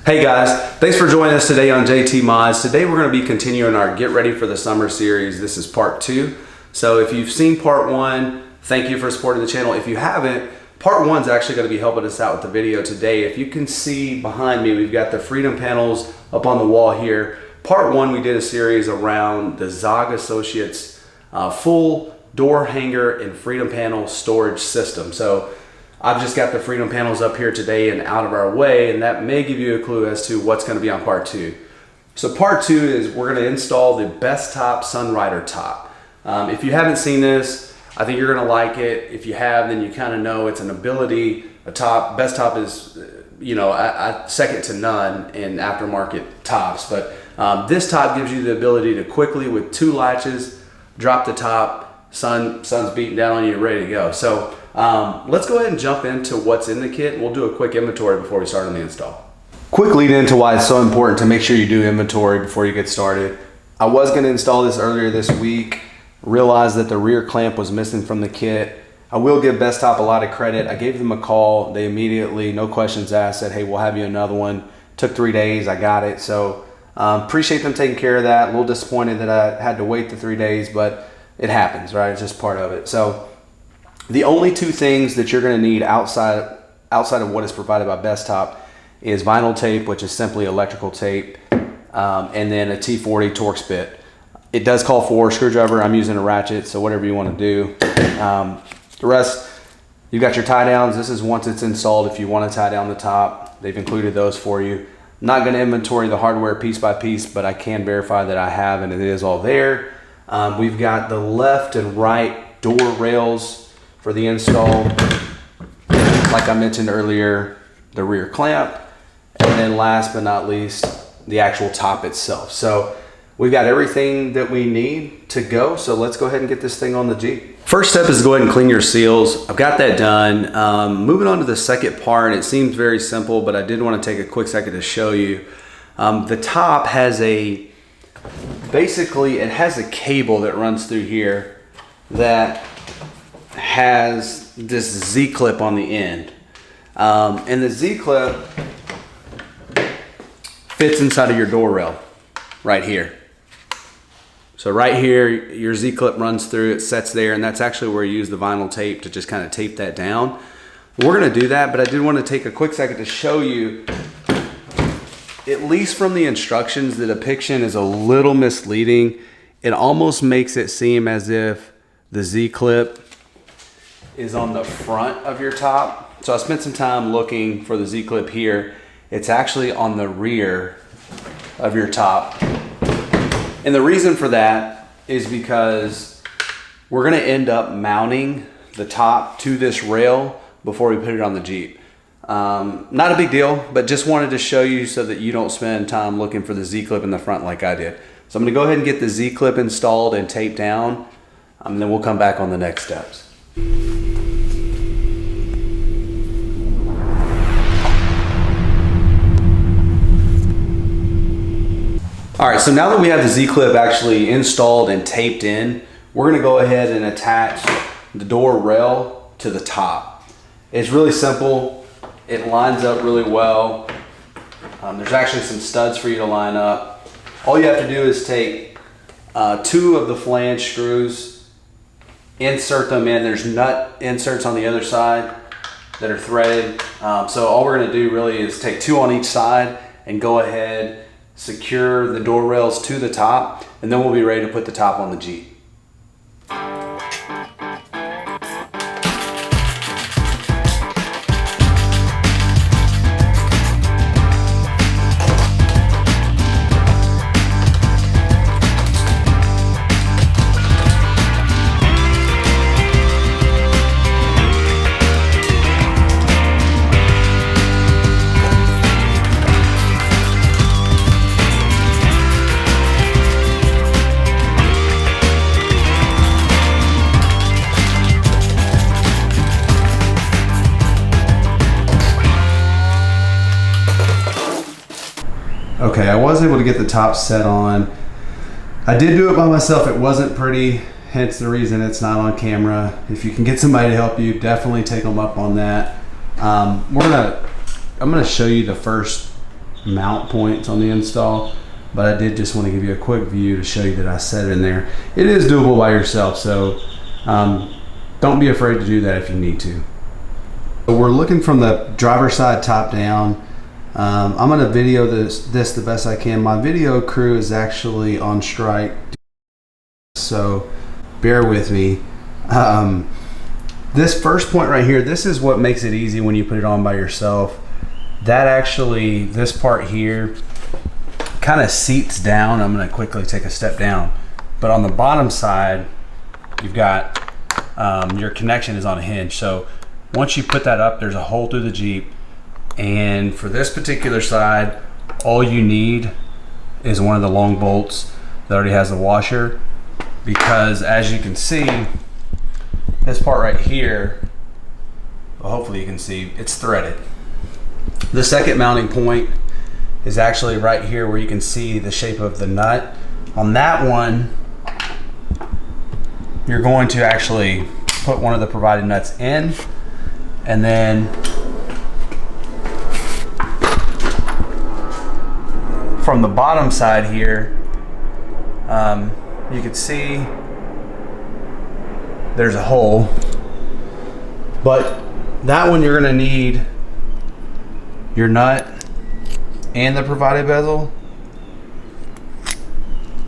Hey guys, thanks for joining us today on JT Mods. Today we're going to be continuing our Get Ready for the Summer series. This is part 2. So if you've seen part 1, thank you for supporting the channel. If you haven't, part 1 is actually going to be helping us out with the video today. If you can see behind me, we've got the Freedom panels up on the wall here. Part 1, we did a series around the Zog Associates full door hanger and Freedom panel storage system. So I've just got the Freedom panels up here today and out of our way, and that may give you a clue as to what's going to be on part 2. So part 2 is we're going to install the Bestop Sunrider top. If you haven't seen this, I think you're going to like it. If you have, then you kind of know it's an ability. A top, Bestop is, you know, second to none in aftermarket tops, but this top gives you the ability to quickly, with 2 latches, drop the top. Sun's beating down on you, you're ready to go. So let's go ahead and jump into what's in the kit. We'll do a quick inventory before we start on the install. Quick lead into why it's so important to make sure you do inventory before you get started. I was going to install this earlier this week, realized that the rear clamp was missing from the kit. I will give Bestop a lot of credit. I gave them a call. They immediately, no questions asked, said, hey, we'll have you another one. Took 3 days, I got it. So appreciate them taking care of that. A little disappointed that I had to wait the 3 days, but it happens, right? It's just part of it. So the only 2 things that you're going to need outside of what is provided by Bestop is vinyl tape, which is simply electrical tape, and then a T40 Torx bit. It does call for a screwdriver. I'm using a ratchet, so whatever you want to do. The rest, you've got your tie downs. This is once it's installed. If you want to tie down the top, they've included those for you. I'm not going to inventory the hardware piece by piece, but I can verify that I have, and it is all there. We've got the left and right door rails for the install, like I mentioned earlier, the rear clamp, and then last but not least, the actual top itself. So we've got everything that we need to go, so let's go ahead and get this thing on the Jeep. First step is to go ahead and clean your seals. I've got that done. Moving on to the second part, it seems very simple, but I did want to take a quick second to show you. The top has basically it has a cable that runs through here that has this Z-clip on the end, and the Z-clip fits inside of your door rail right here. So right here, your Z-clip runs through, it sets there, and that's actually where you use the vinyl tape to just kind of tape that down. We're going to do that, but I did want to take a quick second to show you, at least from the instructions, the depiction is a little misleading. It almost makes it seem as if the Z-clip is on the front of your top. So I spent some time looking for the Z-clip here. It's actually on the rear of your top. And the reason for that is because we're gonna end up mounting the top to this rail before we put it on the Jeep. Not a big deal, but just wanted to show you so that you don't spend time looking for the Z-clip in the front like I did. So I'm gonna go ahead and get the Z-clip installed and taped down, and then we'll come back on the next steps. All right, so now that we have the Z-clip actually installed and taped in, we're gonna go ahead and attach the door rail to the top. It's really simple. It lines up really well. There's actually some studs for you to line up. All you have to do is take 2 of the flange screws, insert them in. There's nut inserts on the other side that are threaded. So all we're gonna do really is take 2 on each side and go ahead, secure the door rails to the top, and then we'll be ready to put the top on the Jeep. Okay, I was able to get the top set on. I did do it by myself. It wasn't pretty, hence the reason it's not on camera. If you can get somebody to help you, definitely take them up on that. I'm gonna show you the first mount points on the install, but I did just want to give you a quick view to show you that I set it in there. It is doable by yourself, so don't be afraid to do that if you need to. So we're looking from the driver's side top down. I'm going to video this the best I can. My video crew is actually on strike, so bear with me. This first point right here, this is what makes it easy when you put it on by yourself. That actually, this part here kind of seats down. I'm going to quickly take a step down, but on the bottom side you've got your connection is on a hinge. So once you put that up, there's a hole through the Jeep, and for this particular side all you need is one of the long bolts that already has the washer, because as you can see, this part right here, well, hopefully you can see, it's threaded. The second mounting point is actually right here where you can see the shape of the nut. On that one, you're going to actually put one of the provided nuts in, and then from the bottom side here, you can see there's a hole, but that one you're going to need your nut and the provided bezel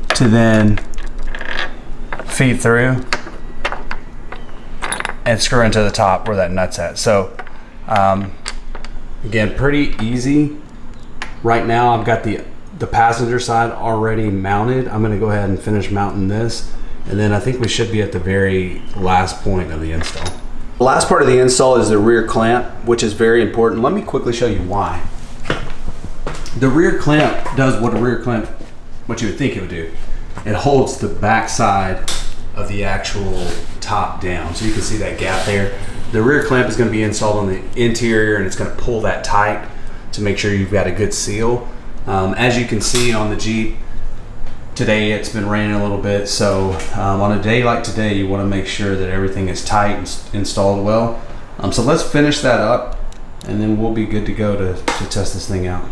to then feed through and screw into the top where that nut's at. So again, pretty easy. Right now I've got the passenger side already mounted. I'm going to go ahead and finish mounting this, and then I think we should be at the very last point of the install. The last part of the install is the rear clamp, which is very important. Let me quickly show you why. The rear clamp does what you would think it would do. It holds the back side of the actual top down. So you can see that gap there. The rear clamp is going to be installed on the interior, and it's going to pull that tight to make sure you've got a good seal. As you can see on the Jeep, today it's been raining a little bit, so on a day like today you want to make sure that everything is tight and installed well. So let's finish that up, and then we'll be good to go to test this thing out.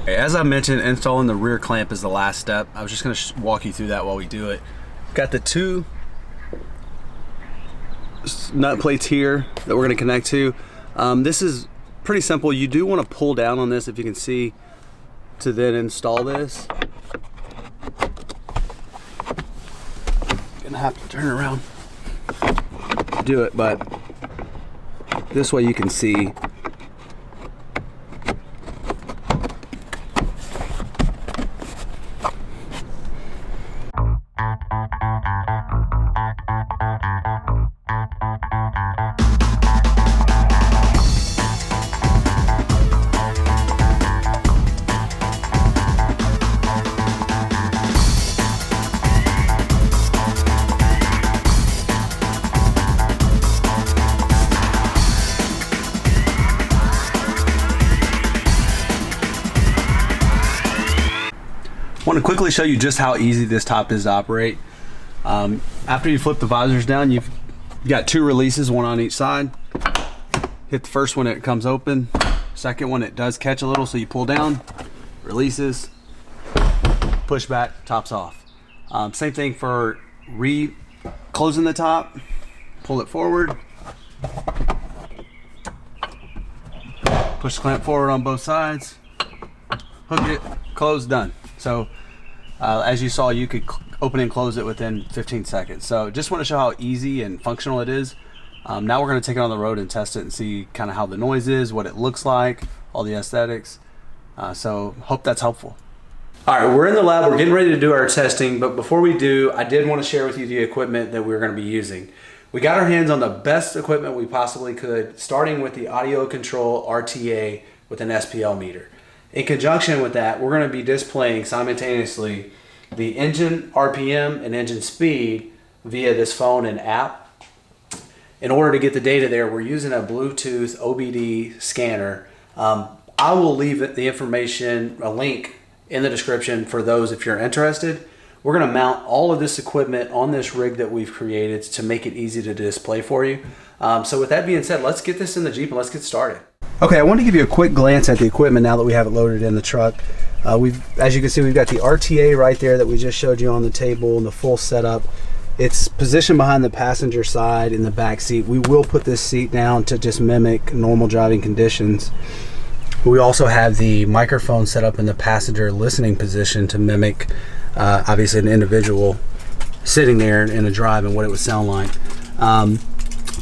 As I mentioned, installing the rear clamp is the last step. I was just going to walk you through that while we do it. Got the two nut plates here that we're going to connect to. This is pretty simple. You do want to pull down on this, if you can see, to then install this. Gonna have to turn around to do it, but this way you can see. I want to quickly show you just how easy this top is to operate. After you flip the visors down, you've got two releases, one on each side. Hit the first one, it comes open. Second one, it does catch a little, so you pull down, releases, push back, top's off. Same thing for closing the top. Pull it forward, push the clamp forward on both sides, hook it, close, done. So as you saw, you could open and close it within 15 seconds. So just want to show how easy and functional it is. Now we're going to take it on the road and test it and see kind of how the noise is, what it looks like, all the aesthetics. So hope that's helpful. All right, we're in the lab, we're getting ready to do our testing, but before we do, I did want to share with you the equipment that we're going to be using. We got our hands on the best equipment we possibly could, starting with the audio control RTA with an SPL meter. In conjunction with that, we're going to be displaying simultaneously the engine RPM and engine speed via this phone and app. In order to get the data there, we're using a Bluetooth OBD scanner. I will leave the information, a link in the description for those if you're interested. We're going to mount all of this equipment on this rig that we've created to make it easy to display for you. So with that being said, let's get this in the Jeep and let's get started. Okay, I want to give you a quick glance at the equipment now that we have it loaded in the truck. As you can see, we've got the RTA right there that we just showed you on the table and the full setup. It's positioned behind the passenger side in the back seat. We will put this seat down to just mimic normal driving conditions. We also have the microphone set up in the passenger listening position to mimic obviously an individual sitting there in a drive and what it would sound like.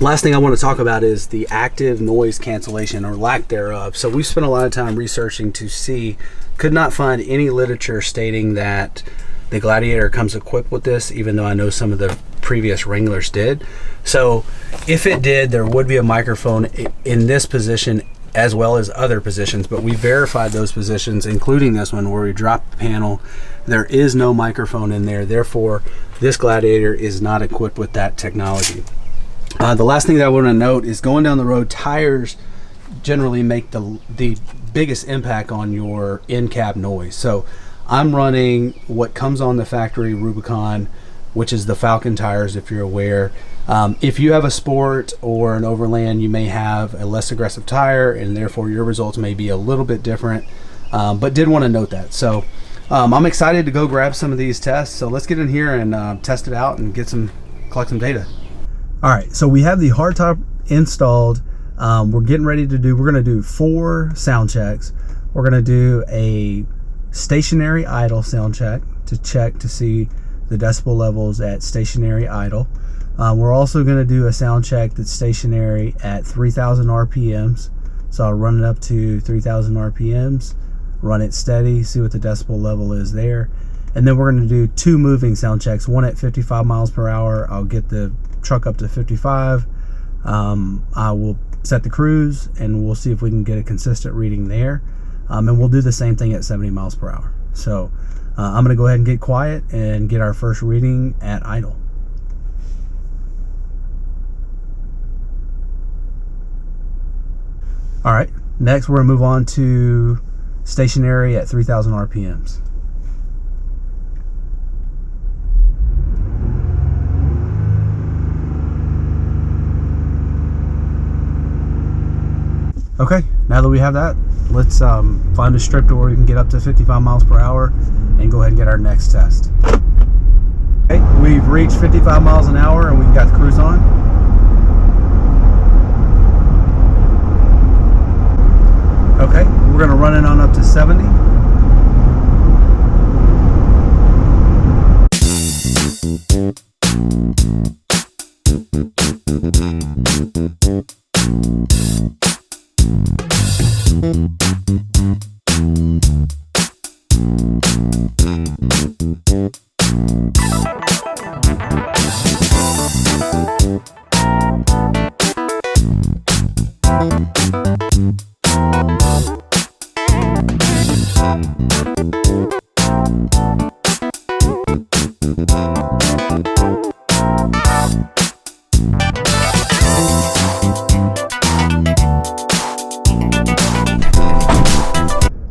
Last thing I want to talk about is the active noise cancellation or lack thereof. So we spent a lot of time researching to see, could not find any literature stating that the Gladiator comes equipped with this, even though I know some of the previous Wranglers did. So if it did, there would be a microphone in this position as well as other positions, but we verified those positions, including this one where we dropped the panel. There is no microphone in there, therefore this Gladiator is not equipped with that technology. The last thing that I want to note is going down the road, tires generally make the biggest impact on your in-cab noise. So I'm running what comes on the factory Rubicon, which is the Falcon tires, if you're aware. If you have a Sport or an Overland, you may have a less aggressive tire, and therefore your results may be a little bit different, but did want to note that. So I'm excited to go grab some of these tests. So let's get in here and test it out and collect some data. All right, so we have the Hardtop installed. We're going to do 4 sound checks. We're going to do a stationary idle sound check to see the decibel levels at stationary idle. We're also going to do a sound check that's stationary at 3,000 RPMs. So I'll run it up to 3,000 RPMs, run it steady, see what the decibel level is there. And then we're going to do 2 moving sound checks, one at 55 miles per hour. I'll get the truck up to 55. I will set the cruise and we'll see if we can get a consistent reading there. And we'll do the same thing at 70 miles per hour. So I'm going to go ahead and get quiet and get our first reading at idle. All right, next we're going to move on to stationary at 3,000 RPMs. Okay, now that we have that, let's find a strip to where we can get up to 55 miles per hour and go ahead and get our next test. Okay, we've reached 55 miles an hour and we've got the cruise on. Okay, we're going to run it on up to 70.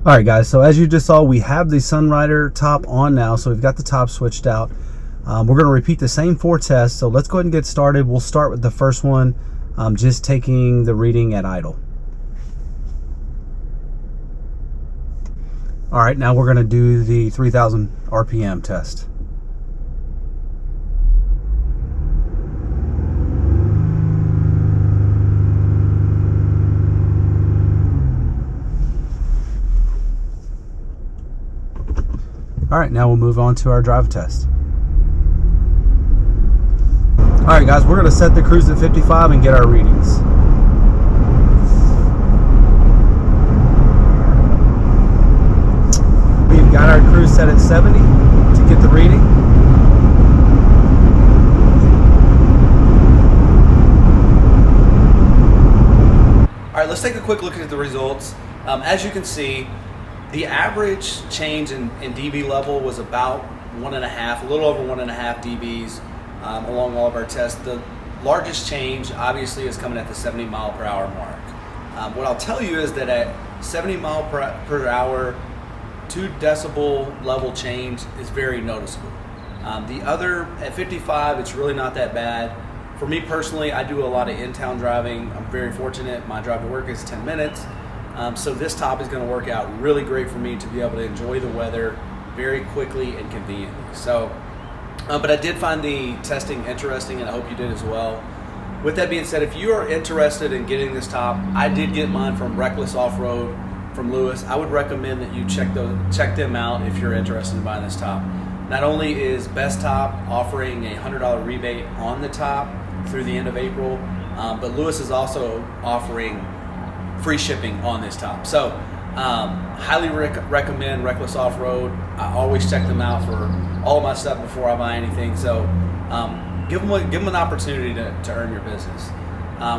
Alright guys, so as you just saw, we have the Sunrider top on now, so we've got the top switched out. We're going to repeat the same 4 tests, so let's go ahead and get started. We'll start with the first one, just taking the reading at idle. Alright, now we're going to do the 3,000 RPM test. All right, now we'll move on to our drive test. All right, guys, we're going to set the cruise at 55 and get our readings. We've got our cruise set at 70 to get the reading. All right, let's take a quick look at the results. As you can see, the average change in dB level was about 1.5, a little over 1.5 dBs along all of our tests. The largest change obviously is coming at the 70 mile per hour mark. What I'll tell you is that at 70 mile per hour, 2 decibel level change is very noticeable. The other, at 55, it's really not that bad. For me personally, I do a lot of in-town driving. I'm very fortunate. My drive to work is 10 minutes. So this top is going to work out really great for me to be able to enjoy the weather very quickly and conveniently. So, but I did find the testing interesting, and I hope you did as well. With that being said, if you are interested in getting this top, I did get mine from Reckless Off-Road from Lewis. I would recommend that you check them out if you're interested in buying this top. Not only is Bestop offering a $100 rebate on the top through the end of April, but Lewis is also offering free shipping on this top. So highly recommend Reckless Off-Road. I always check them out for all my stuff before I buy anything. So give them an opportunity to earn your business.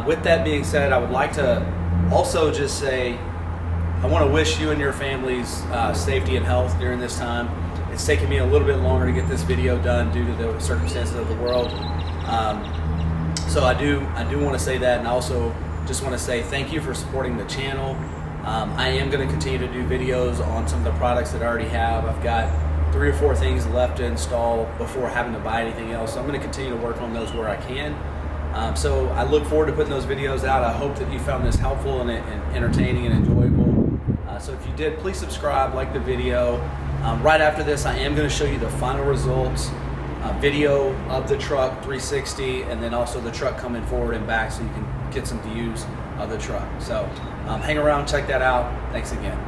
With that being said, I would like to also just say I want to wish you and your families safety and health during this time. It's taken me a little bit longer to get this video done due to the circumstances of the world. So I do want to say that, and I also just want to say thank you for supporting the channel. I am going to continue to do videos on some of the products that I already have. I've got 3 or 4 things left to install before having to buy anything else. So I'm going to continue to work on those where I can. So I look forward to putting those videos out. I hope that you found this helpful and entertaining and enjoyable. So if you did, please subscribe, like the video. Right after this, I am going to show you the final results, video of the truck 360, and then also the truck coming forward and back so you can get some views of the truck. So hang around, check that out. Thanks again.